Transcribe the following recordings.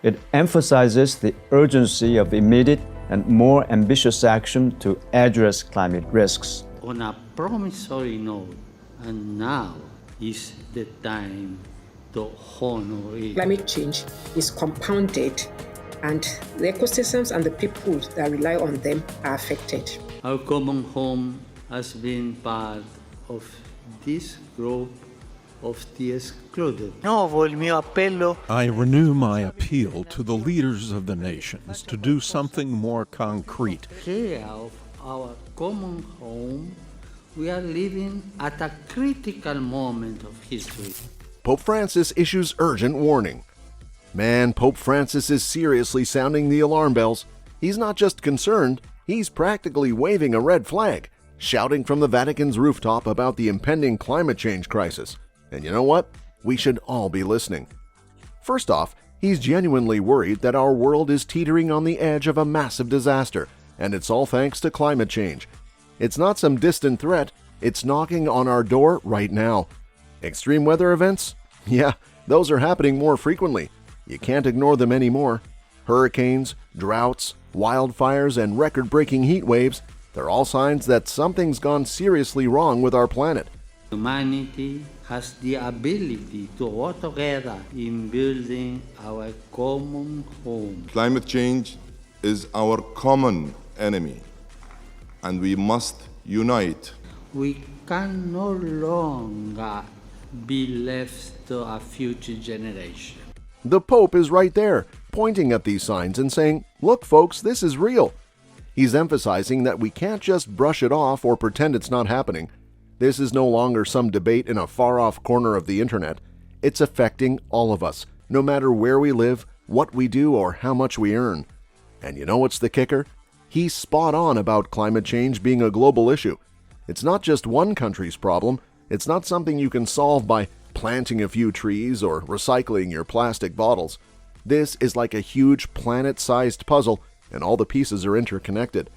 It emphasizes the urgency of immediate and more ambitious action to address climate risks. On a promissory note, and now is the time to honor it. Climate change is compounded, and the ecosystems and the people that rely on them are affected. Our common home has been part of this group of the excluded. I renew my appeal to the leaders of the nations to do something more concrete. Care of our common home, we are living at a critical moment of history. Pope Francis issues urgent warning. Man, Pope Francis is seriously sounding the alarm bells. He's not just concerned, he's practically waving a red flag, shouting from the Vatican's rooftop about the impending climate change crisis. And you know what? We should all be listening. First off, he's genuinely worried that our world is teetering on the edge of a massive disaster, and it's all thanks to climate change. It's not some distant threat, it's knocking on our door right now. Extreme weather events? Yeah, those are happening more frequently. You can't ignore them anymore. Hurricanes, droughts, wildfires, and record-breaking heat waves, they're all signs that something's gone seriously wrong with our planet. Humanity has the ability to work together in building our common home. Climate change is our common enemy, and we must unite. We can no longer be left to a future generation. The Pope is right there, pointing at these signs and saying, "Look, folks, this is real." He's emphasizing that we can't just brush it off or pretend it's not happening. This is no longer some debate in a far-off corner of the internet. It's affecting all of us, no matter where we live, what we do, or how much we earn. And you know what's the kicker? He's spot on about climate change being a global issue. It's not just one country's problem. It's not something you can solve by planting a few trees or recycling your plastic bottles. This is like a huge planet-sized puzzle, and all the pieces are interconnected.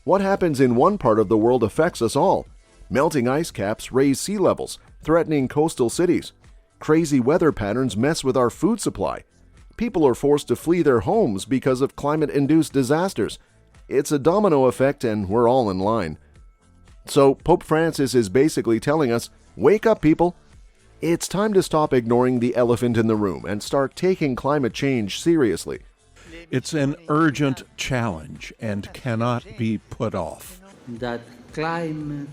What happens in one part of the world affects us all. Melting ice caps raise sea levels, threatening coastal cities. Crazy weather patterns mess with our food supply. People are forced to flee their homes because of climate-induced disasters. It's a domino effect, and we're all in line. So Pope Francis is basically telling us, wake up, people. It's time to stop ignoring the elephant in the room and start taking climate change seriously. It's an urgent challenge and cannot be put off. That climate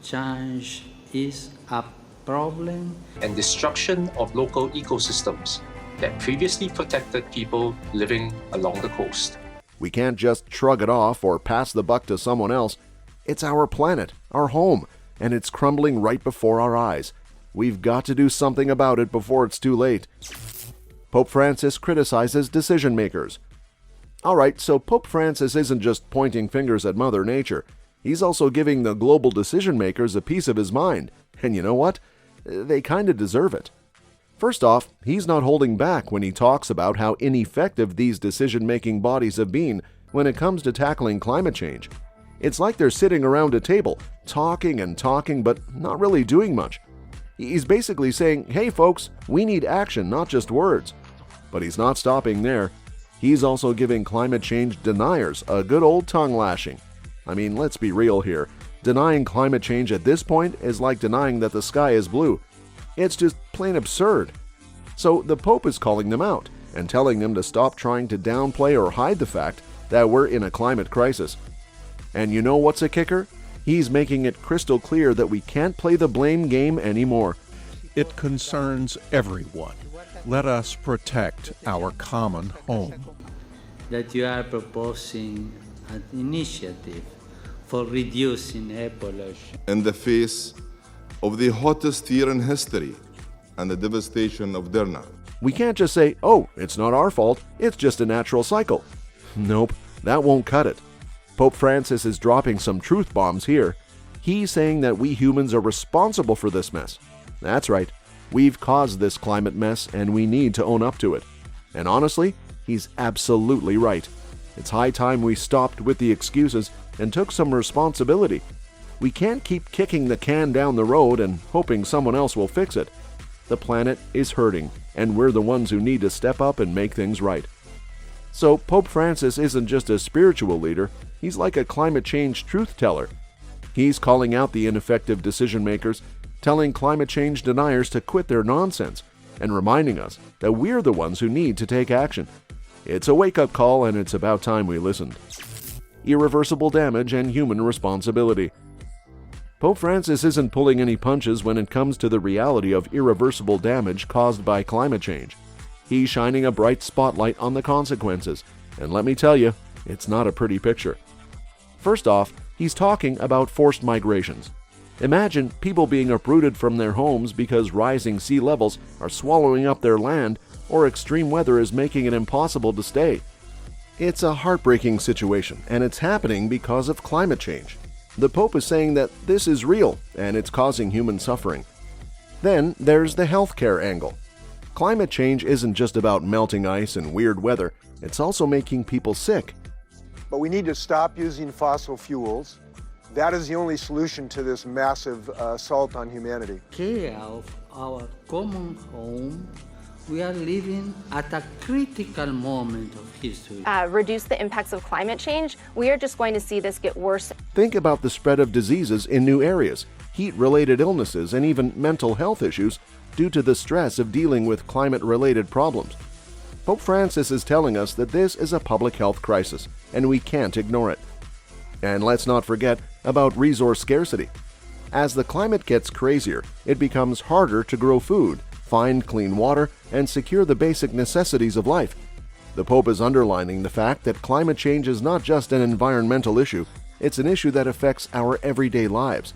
change is a problem and destruction of local ecosystems that previously protected people living along the coast. We can't just shrug it off or pass the buck to someone else. It's our planet, our home, and it's crumbling right before our eyes. We've got to do something about it before it's too late. Pope Francis criticizes decision makers. Alright, so Pope Francis isn't just pointing fingers at Mother Nature. He's also giving the global decision makers a piece of his mind. And you know what? They kinda deserve it. First off, he's not holding back when he talks about how ineffective these decision-making bodies have been when it comes to tackling climate change. It's like they're sitting around a table, talking and talking, but not really doing much. He's basically saying, hey folks, we need action, not just words. But he's not stopping there. He's also giving climate change deniers a good old tongue lashing. I mean, let's be real here. Denying climate change at this point is like denying that the sky is blue. It's just plain absurd. So the Pope is calling them out and telling them to stop trying to downplay or hide the fact that we're in a climate crisis. And you know what's a kicker? He's making it crystal clear that we can't play the blame game anymore. It concerns everyone. Let us protect our common home. That you are proposing an initiative for reducing air pollution. In the face of the hottest year in history and the devastation of Derna. We can't just say, oh, it's not our fault, it's just a natural cycle. Nope, that won't cut it. Pope Francis is dropping some truth bombs here. He's saying that we humans are responsible for this mess. That's right, we've caused this climate mess and we need to own up to it. And honestly, he's absolutely right. It's high time we stopped with the excuses and took some responsibility. We can't keep kicking the can down the road and hoping someone else will fix it. The planet is hurting, and we're the ones who need to step up and make things right. So Pope Francis isn't just a spiritual leader, he's like a climate change truth teller. He's calling out the ineffective decision makers, telling climate change deniers to quit their nonsense, and reminding us that we're the ones who need to take action. It's a wake-up call, and it's about time we listened. Irreversible damage and human responsibility. Pope Francis isn't pulling any punches when it comes to the reality of irreversible damage caused by climate change. He's shining a bright spotlight on the consequences, and let me tell you, it's not a pretty picture. First off, he's talking about forced migrations. Imagine people being uprooted from their homes because rising sea levels are swallowing up their land or extreme weather is making it impossible to stay. It's a heartbreaking situation, and it's happening because of climate change. The Pope is saying that this is real, and it's causing human suffering. Then there's the healthcare angle. Climate change isn't just about melting ice and weird weather, it's also making people sick. But we need to stop using fossil fuels. That is the only solution to this massive assault on humanity. Care of our common home, we are living at a critical moment of history. Reduce the impacts of climate change, we are just going to see this get worse. Think about the spread of diseases in new areas, heat-related illnesses, and even mental health issues due to the stress of dealing with climate-related problems. Pope Francis is telling us that this is a public health crisis, and we can't ignore it. And let's not forget about resource scarcity. As the climate gets crazier, it becomes harder to grow food, find clean water, and secure the basic necessities of life. The Pope is underlining the fact that climate change is not just an environmental issue, it's an issue that affects our everyday lives.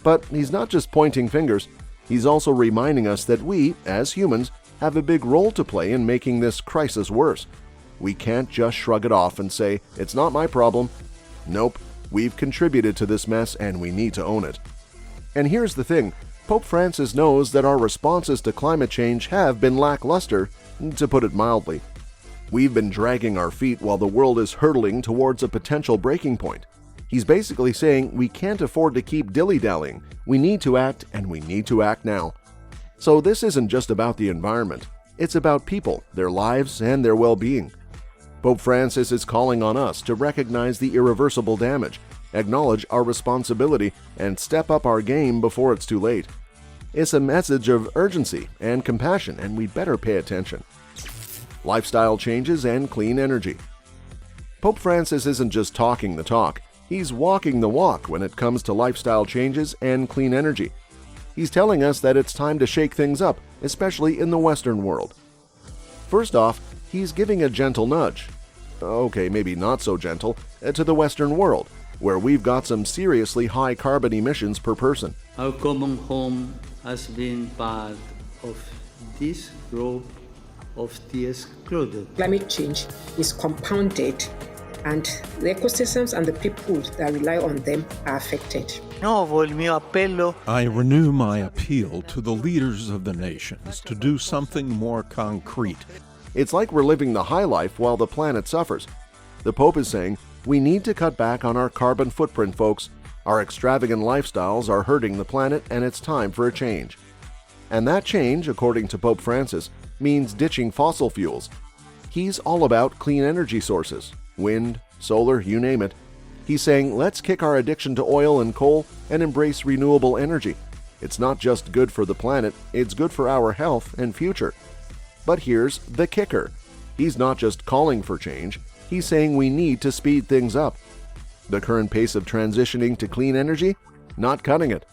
But he's not just pointing fingers, he's also reminding us that we, as humans, have a big role to play in making this crisis worse. We can't just shrug it off and say, "It's not my problem." Nope, we've contributed to this mess and we need to own it. And here's the thing, Pope Francis knows that our responses to climate change have been lackluster, to put it mildly. We've been dragging our feet while the world is hurtling towards a potential breaking point. He's basically saying we can't afford to keep dilly-dallying. We need to act, and we need to act now. So this isn't just about the environment. It's about people, their lives, and their well-being. Pope Francis is calling on us to recognize the irreversible damage, acknowledge our responsibility, and step up our game before it's too late. It's a message of urgency and compassion, and we better pay attention. Lifestyle changes and clean energy. Pope Francis isn't just talking the talk, he's walking the walk when it comes to lifestyle changes and clean energy. He's telling us that it's time to shake things up, especially in the Western world. First off, he's giving a gentle nudge, okay, maybe not so gentle, to the Western world, where we've got some seriously high carbon emissions per person. Our common home has been part of this group of the excluded. Climate change is compounded, and the ecosystems and the people that rely on them are affected. I renew my appeal to the leaders of the nations to do something more concrete. It's like we're living the high life while the planet suffers. The Pope is saying, we need to cut back on our carbon footprint, folks. Our extravagant lifestyles are hurting the planet, and it's time for a change. And that change, according to Pope Francis, means ditching fossil fuels. He's all about clean energy sources, wind, solar, you name it. He's saying, let's kick our addiction to oil and coal and embrace renewable energy. It's not just good for the planet, it's good for our health and future. But here's the kicker. He's not just calling for change, he's saying we need to speed things up. The current pace of transitioning to clean energy? Not cutting it.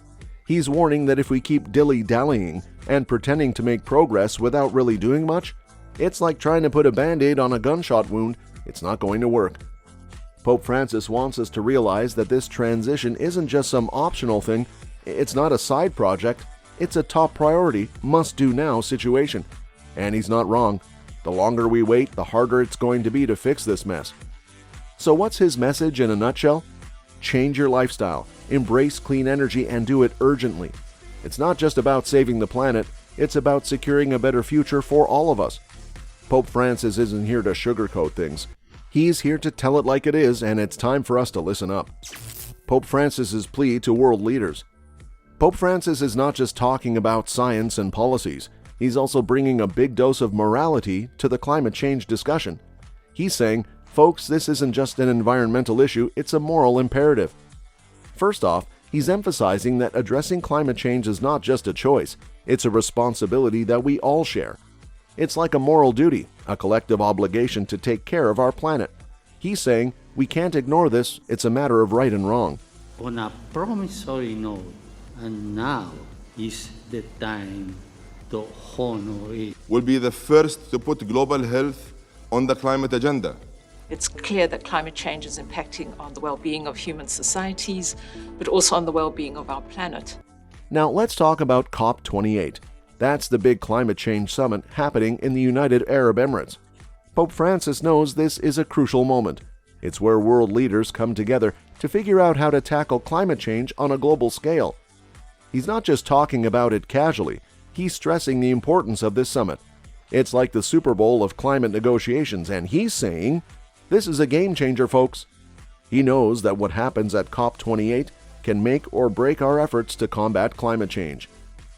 He's warning that if we keep dilly-dallying and pretending to make progress without really doing much, it's like trying to put a band-aid on a gunshot wound. It's not going to work. Pope Francis wants us to realize that this transition isn't just some optional thing. It's not a side project. It's a top priority, must-do-now situation. And he's not wrong. The longer we wait, the harder it's going to be to fix this mess. So what's his message in a nutshell? Change your lifestyle, embrace clean energy, and do it urgently. It's not just about saving the planet, it's about securing a better future for all of us. Pope Francis isn't here to sugarcoat things. He's here to tell it like it is, and it's time for us to listen up. Pope Francis's plea to world leaders. Pope Francis is not just talking about science and policies, he's also bringing a big dose of morality to the climate change discussion. He's saying, folks, this isn't just an environmental issue, it's a moral imperative. First off, he's emphasizing that addressing climate change is not just a choice, it's a responsibility that we all share. It's like a moral duty, a collective obligation to take care of our planet. He's saying, we can't ignore this, it's a matter of right and wrong. On a promissory note, and now is the time to honor it. We'll be the first to put global health on the climate agenda. It's clear that climate change is impacting on the well-being of human societies, but also on the well-being of our planet. Now let's talk about COP28. That's the big climate change summit happening in the United Arab Emirates. Pope Francis knows this is a crucial moment. It's where world leaders come together to figure out how to tackle climate change on a global scale. He's not just talking about it casually, he's stressing the importance of this summit. It's like the Super Bowl of climate negotiations, and he's saying, this is a game changer, folks. He knows that what happens at COP28 can make or break our efforts to combat climate change.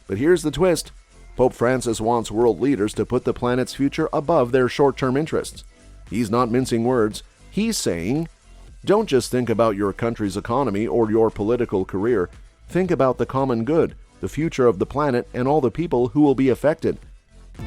But here's the twist. Pope Francis wants world leaders to put the planet's future above their short-term interests. He's not mincing words. He's saying, don't just think about your country's economy or your political career. Think about the common good, the future of the planet, and all the people who will be affected.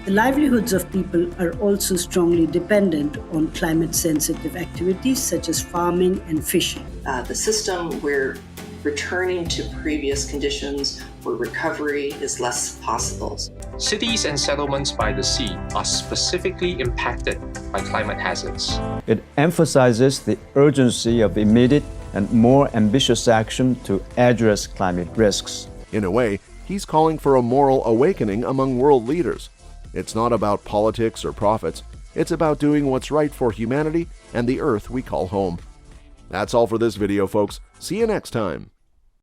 The livelihoods of people are also strongly dependent on climate-sensitive activities such as farming and fishing. The system, we're returning to previous conditions where recovery is less possible. Cities and settlements by the sea are specifically impacted by climate hazards. It emphasizes the urgency of immediate and more ambitious action to address climate risks. In a way, he's calling for a moral awakening among world leaders. It's not about politics or profits. It's about doing what's right for humanity and the earth we call home. That's all for this video, folks. See you next time.